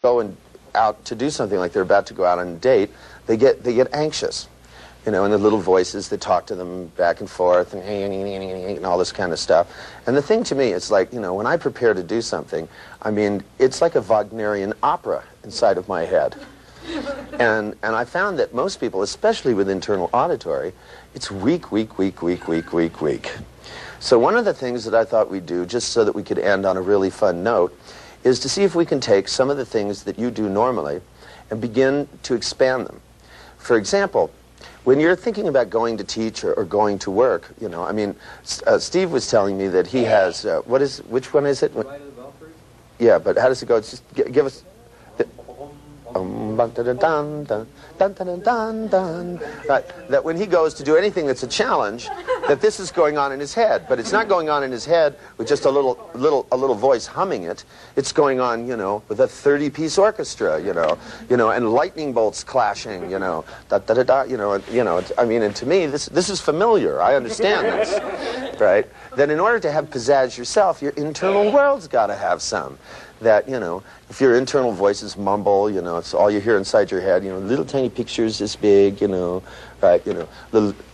go out to do something, like they're about to go out on a date, they get anxious, you know, and the little voices that talk to them back and forth and all this kind of stuff. And the thing to me is, like, you know, when I prepare to do something, I mean, it's like a Wagnerian opera inside of my head. And I found that most people, especially with internal auditory, it's weak, weak, weak, weak, weak, weak, weak. So one of the things that I thought we'd do, just so that we could end on a really fun note, is to see if we can take some of the things that you do normally and begin to expand them. For example, when you're thinking about going to teach or going to work, you know, I mean, Steve was telling me that he has, which one is it? Right of the belfry? Yeah, but how does it go? Just give us... Right, that when he goes to do anything that's a challenge, that this is going on in his head, but it's not going on in his head with just a little voice humming it. It's going on, you know, with a 30-piece orchestra, you know, and lightning bolts clashing, you know, I mean, and to me, this is familiar. I understand this, right? Then in order to have pizzazz yourself, your internal world's got to have some. That, you know, if your internal voices mumble, you know, it's all you hear inside your head, you know, little tiny pictures this big, you know, right, you know,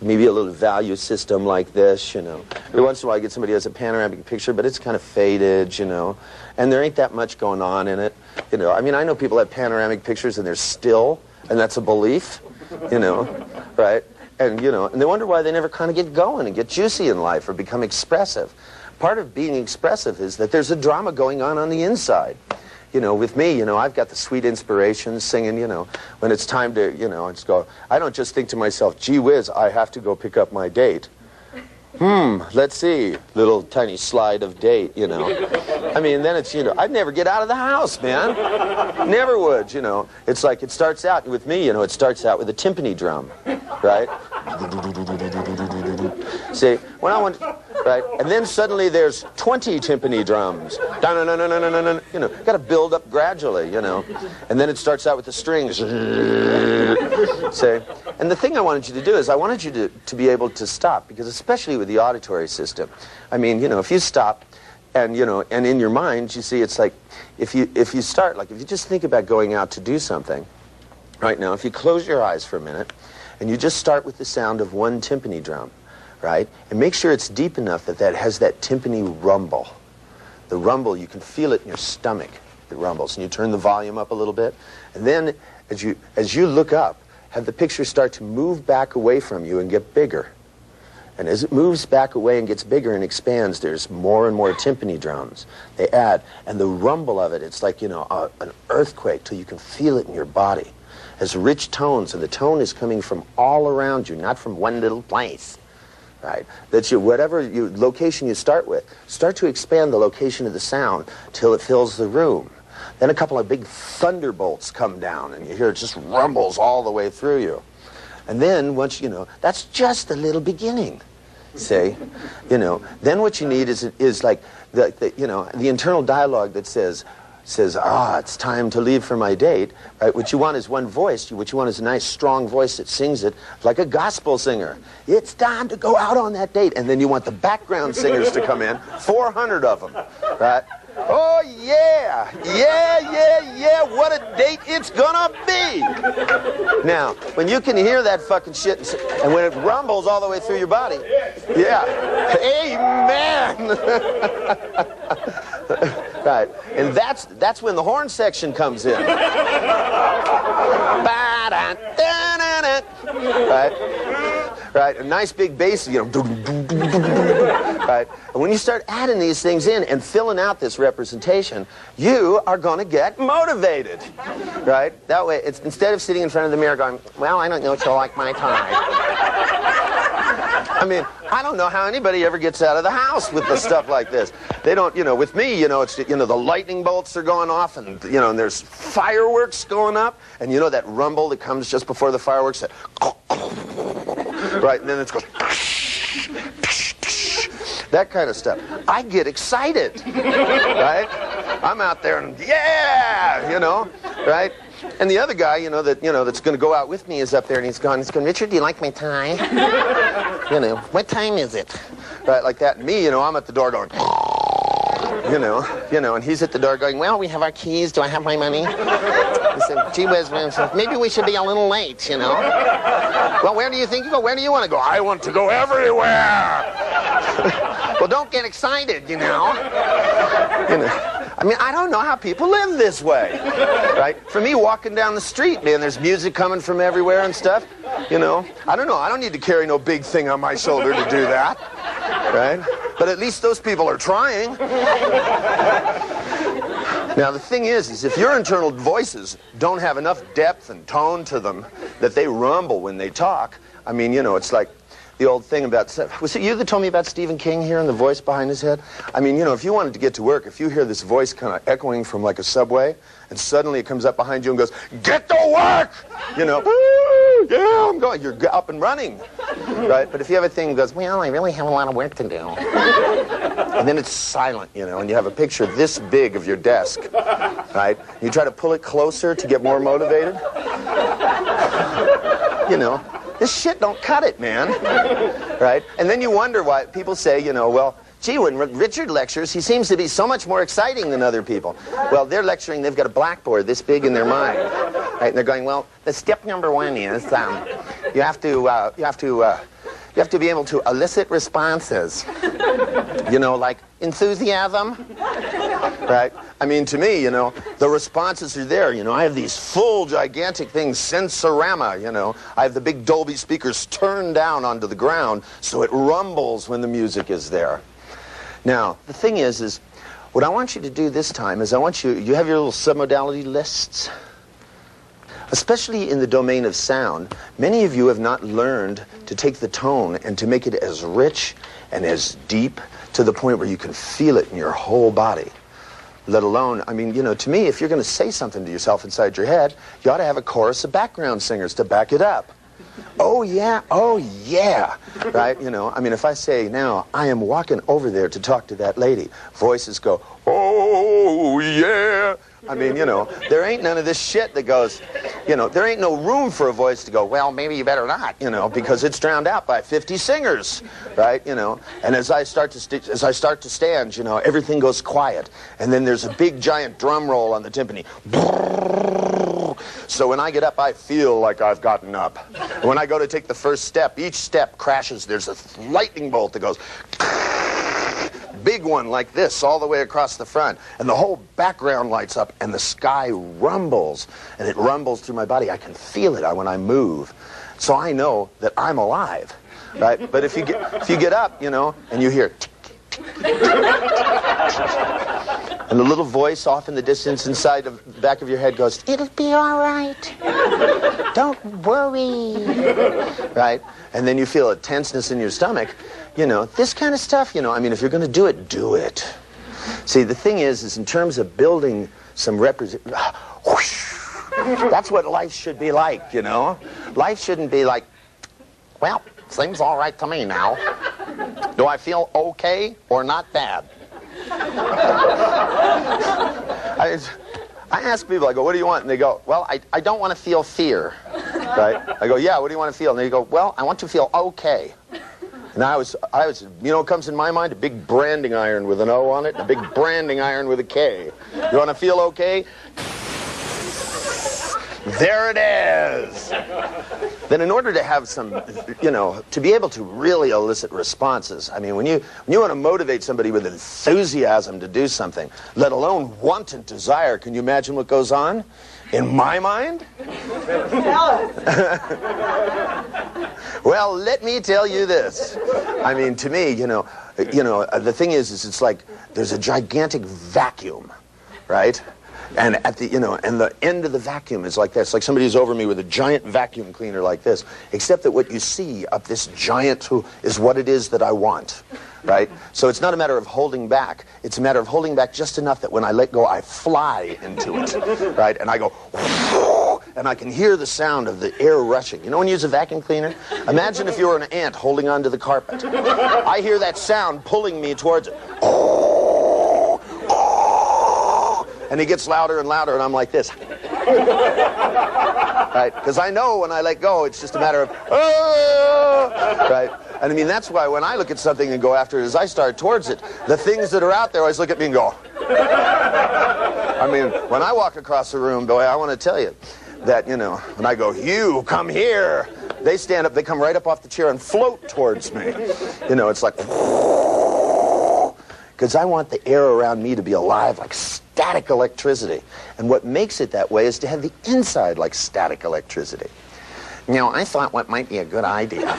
maybe a little value system like this, you know. Every once in a while I get somebody who has a panoramic picture, but it's kind of faded, you know, and there ain't that much going on in it, you know. I mean, I know people have panoramic pictures and they're still, and that's a belief, you know, right? And, you know, and they wonder why they never kind of get going and get juicy in life or become expressive. Part of being expressive is that there's a drama going on the inside. You know, with me, you know, I've got the sweet inspirations singing, you know, when it's time to, you know, I don't just think to myself, gee whiz, I have to go pick up my date. Let's see, little tiny slide of date, you know. I mean, then it's, you know, I'd never get out of the house, man. Never would, you know. It's like, it starts out, with me, you know, it starts out with a timpani drum, right? See, when I want, right? And then suddenly there's 20 timpani drums. You know, got to build up gradually, you know. And then it starts out with the strings. See? And the thing I wanted you to do is I wanted you to be able to stop, because especially with the auditory system, I mean, you know, if you stop and, you know, and in your mind, you see, it's like, if you start, like, if you just think about going out to do something, right now, if you close your eyes for a minute, and you just start with the sound of one timpani drum, right? And make sure it's deep enough that has that timpani rumble. The rumble, you can feel it in your stomach, it rumbles. And you turn the volume up a little bit. And then, as you look up, have the picture start to move back away from you and get bigger. And as it moves back away and gets bigger and expands, there's more and more timpani drums. They add, and the rumble of it, it's like, you know, an earthquake till you can feel it in your body. Has rich tones, and the tone is coming from all around you, not from one little place, right? That whatever location you start with, start to expand the location of the sound till it fills the room. Then a couple of big thunderbolts come down, and you hear it just rumbles all the way through you. And then once, you know, that's just the little beginning, see? You know, then what you need is like you know, the internal dialogue that says, it's time to leave for my date, right? What you want is one voice. What you want is a nice, strong voice that sings it like a gospel singer. It's time to go out on that date. And then you want the background singers to come in, 400 of them, right? Oh, yeah, yeah, yeah, yeah, what a date it's gonna be. Now, when you can hear that fucking shit, and when it rumbles all the way through your body, yeah, amen. Right, and that's when the horn section comes in. Right, a nice big bass, you know, right? And when you start adding these things in and filling out this representation, you are going to get motivated, right? That way, it's instead of sitting in front of the mirror going, well, I don't know if you'll like my tie. I mean, I don't know how anybody ever gets out of the house with the stuff like this. They don't, you know, with me, you know, it's, you know, the lightning bolts are going off, and, you know, and there's fireworks going up, and you know that rumble that comes just before the fireworks, that, right, and then it goes, that kind of stuff. I get excited, right? I'm out there and, yeah, you know, right? And the other guy, you know, that's going to go out with me is up there, and he's going, Richard, do you like my tie? You know, what time is it? Right, like that. And me, you know, I'm at the door going, and he's at the door going, well, we have our keys. Do I have my money? I said, gee whiz, man, maybe we should be a little late, Well, where do you think you go? Where do you want to go? I want to go everywhere. Well, don't get excited, I mean, I don't know how people live this way, right? For me, walking down the street, man, there's music coming from everywhere and stuff, I don't know. I don't need to carry no big thing on my shoulder to do that, right? But at least those people are trying. Now, the thing is if your internal voices don't have enough depth and tone to them that they rumble when they talk, I mean, it's like the old thing about, was it you that told me about Stephen King here and the voice behind his head? I mean, if you wanted to get to work, if you hear this voice kind of echoing from like a subway, and suddenly it comes up behind you and goes, get to work! Yeah, I'm going. You're up and running, right? But if you have a thing that goes, well, I really have a lot of work to do. And then it's silent, and you have a picture this big of your desk, right? You try to pull it closer to get more motivated. This shit don't cut it, man, right? And then you wonder why people say, well, gee, when Richard lectures, he seems to be so much more exciting than other people. Well, they're lecturing, they've got a blackboard this big in their mind, right? And they're going, well, the step number one is you have to be able to elicit responses, like enthusiasm, right? I mean, to me, the responses are there. I have these full, gigantic things, sensorama, I have the big Dolby speakers turned down onto the ground so it rumbles when the music is there. Now, the thing is what I want you to do this time is you have your little submodality lists. Especially in the domain of sound, many of you have not learned to take the tone and to make it as rich and as deep to the point where you can feel it in your whole body. Let alone, I mean, to me, if you're going to say something to yourself inside your head, you ought to have a chorus of background singers to back it up. Oh yeah, right? I mean, if I say now, I am walking over there to talk to that lady, voices go, oh yeah. I mean, there ain't none of this shit that goes, there ain't no room for a voice to go, well, maybe you better not, because it's drowned out by 50 singers, right? And as I start to stand, everything goes quiet, and then there's a big giant drum roll on the timpani. So when I get up, I feel like I've gotten up. When I go to take the first step, each step crashes. There's a lightning bolt that goes, big one like this all the way across the front, and the whole background lights up, and the sky rumbles, and it rumbles through my body. I can feel it when I move, so I know that I'm alive, right? But if you get up, and you hear and the little voice off in the distance inside the back of your head goes, it'll be all right. Don't worry. Right? And then you feel a tenseness in your stomach. This kind of stuff, I mean, if you're going to do it, do it. See, the thing is in terms of building some that's what life should be like, Life shouldn't be like, well, seems all right to me now. Do I feel okay or not bad? I ask people, I go, what do you want? And they go, well, I don't want to feel fear, right? I go, yeah, what do you want to feel? And they go, well, I want to feel okay. And I was, what comes in my mind? A big branding iron with an O on it, and a big branding iron with a K. You want to feel okay? There it is. Then in order to have some, to be able to really elicit responses, I mean, when you want to motivate somebody with enthusiasm to do something, let alone want and desire, can you imagine what goes on? In my mind? Well, let me tell you this. I mean, to me, the thing is it's like there's a gigantic vacuum, right? And at the, and the end of the vacuum is like this. Like somebody's over me with a giant vacuum cleaner like this. Except that what you see up this giant is what it is that I want, right? So it's not a matter of holding back. It's a matter of holding back just enough that when I let go, I fly into it, right? And I go, and I can hear the sound of the air rushing. When you use a vacuum cleaner? Imagine if you were an ant holding onto the carpet. I hear that sound pulling me towards it. And it gets louder and louder, and I'm like this. Right? Because I know when I let go, it's just a matter of, right? And I mean, that's why when I look at something and go after it, as I start towards it, the things that are out there always look at me and go. I mean, when I walk across the room, boy, I want to tell you that, you know, when I go, you, come here, they stand up, they come right up off the chair and float towards me. You know, it's like, because I want the air around me to be alive like static electricity. And what makes it that way is to have the inside like static electricity. You know, I thought what might be a good idea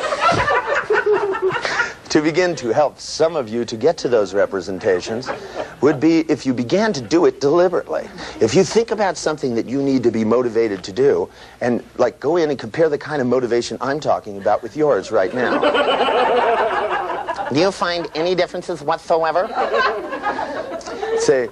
to begin to help some of you to get to those representations would be if you began to do it deliberately. If you think about something that you need to be motivated to do, and like go in and compare the kind of motivation I'm talking about with yours right now. Do you find any differences whatsoever? Say,